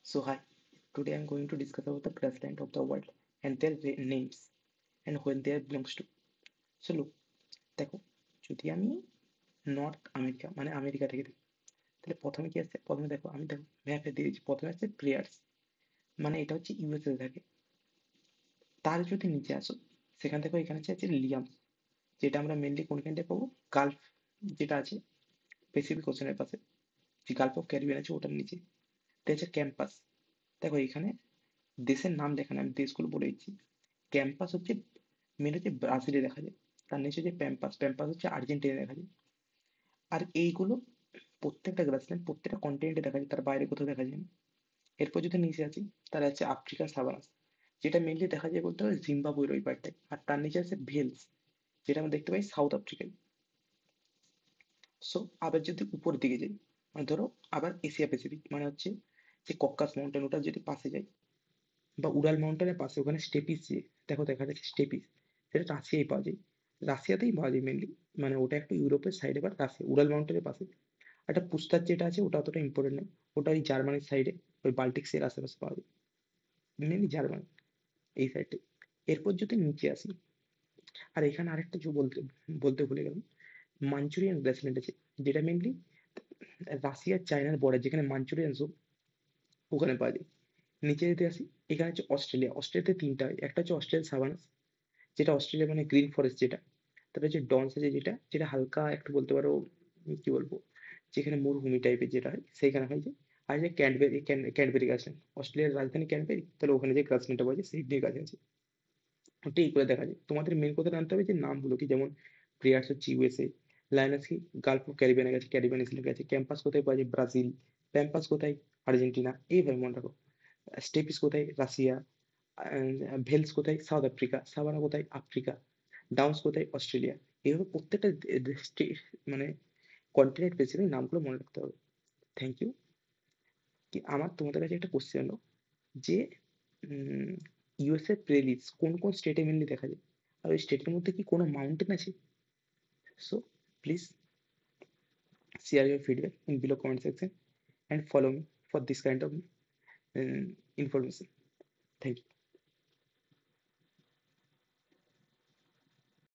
So hi, today I'm going to discuss about the grassland of the world and their names and when they belongs to. So look, দেখো যদি আমি north America মানে আমেরিকাটাকে দেখি তাহলে প্রথমে কি আছে প্রথমে দেখো আমি দেখো ম্যাপে দিয়েছি প্রথমে আছে প্লেয়ার্স মানে এটা হচ্ছে ইউএসএ থাকে তার যদি নিচে আসো সেখান থেকে এখানে আছে লিয়াম যেটা আমরা মেনলি কোনখানটায় পাবো গালফ যেটা আছে প্যাসিফিক ওশানের পাশে যে গালফ অফ ক্যারিবিয়ান আছে ওটার নিচে এটা হচ্ছে ক্যাম্পাস দেখো এখানে দেশের নাম লেখা নেই, আমি দেশগুলো বলে দিচ্ছি। ক্যাম্পাস হচ্ছে মেন হচ্ছে ব্রাজিলে দেখা যায়, তার নিচে হচ্ছে প্যাম্পাস, প্যাম্পাস হচ্ছে আর্জেন্টিনা দেখা যায়। আর এইগুলো প্রত্যেকটা গ্রাসল্যান্ড প্রত্যেকটা কন্টিনেন্টে দেখা যায়, তার বাইরে কোথাও দেখা যায় না। এরপর যদি নিচে আছি তাহলে আছে আফ্রিকার সাভানাস, যেটা মেনলি দেখা যায় বলতে হবে জিম্বাবুয়ের ওই পার্টটায়। আর তার নিচে আছে ভেলস, যেটা আমরা দেখতে পাই সাউথ আফ্রিকায়। সো আবার যদি উপর দিকে যাই মানে ধরো আবার এশিয়া প্যাসিফিক মানে হচ্ছে যে কক্কাস মাউন্টেন ওটার যদি পাশে যাই বা উরাল মাউন্টেনের পাশে ওখানে স্টেপিস যে দেখো দেখা যাচ্ছে স্টেপিস, সেটা রাশিয়ায় পাওয়া যায়, রাশিয়াতেই পাওয়া যায় মেনলি। মানে ওটা একটু ইউরোপের সাইডে বা রাশিয়া উরাল মাউন্টেনের পাশে। একটা পুস্তার যেটা আছে ওটা অতটা ইম্পর্টেন্ট নয়, ওটা ওই জার্মানির সাইডে ওই বাল্টিক সির আশেপাশে পাওয়া যায়, মেনলি জার্মানি এই সাইডে। এরপর যদি নিচে আসি, আর এখানে আরেকটা যে বলতে বলতে ভুলে গেলাম, মাঞ্চুরিয়ান গ্রাসল্যান্ড আছে, যেটা মেনলি রাশিয়ার চায়নার বর্ডার যেখানে মাঞ্চুরিয়ান জোন ওখানে পাওয়া যায়। নিচে যদি আসি এখানে হচ্ছে অস্ট্রেলিয়া, অস্ট্রেলিয়াতে তিনটা হয়, একটা হচ্ছে অস্ট্রেলিয়ান সাভানাস যেটা অস্ট্রেলিয়া মানে গ্রিন ফরেস্ট যেটা, তারপরে হচ্ছে ডনস আছে যেটা যেটা হালকা একটু বলতে পারো কি বলবো যেখানে মরুভূমি টাইপের যেটা হয় সেইখানে হয় যে। আর যে ক্যান্টবেরি ক্যান্টবেরি গাছ অস্ট্রেলিয়ার রাজধানী ক্যান্টবেরি, তাহলে ওখানে যে গ্রাসল্যান্ডটা পাওয়া যায় সিডনি গাছ আছে। ওটা এই করে দেখা যায়, তোমাদের মেন কথা জানতে হবে যে নামগুলো কি, যেমন প্লেয়ার্স হচ্ছে ইউএসএ, লায়নাস কি গালফ অফ ক্যারিবিয়ানের কাছে ক্যারিবিয়ান ইসলের কাছে, ক্যাম্পাস কোথায় পাওয়া যায় ব্রাজিল, প্যাম্পাস কোথায় আর্জেন্টিনা, এইভাবে মনে রাখো। স্টেপিস কোথায় রাশিয়া, ভেলস কোথায় সাউথ আফ্রিকা, সাভানা কোথায় আফ্রিকা, ডাউন্স কোথায় অস্ট্রেলিয়া। এইভাবে প্রত্যেকটা মানে কন্টিনেন্ট বেসিক্যালি নামগুলো মনে রাখতে হবে। Thank you. কি আমার তোমাদের কাছে একটা কোশ্চেন হলো যে ইউএসএ প্রেলিজ কোন কোন স্টেটে মেনলি দেখা যায়, আর ওই স্টেটের মধ্যে কি কোনো মাউন্টেন আছে? So please share your feedback in below comment section and follow me for this kind of information. Thank you.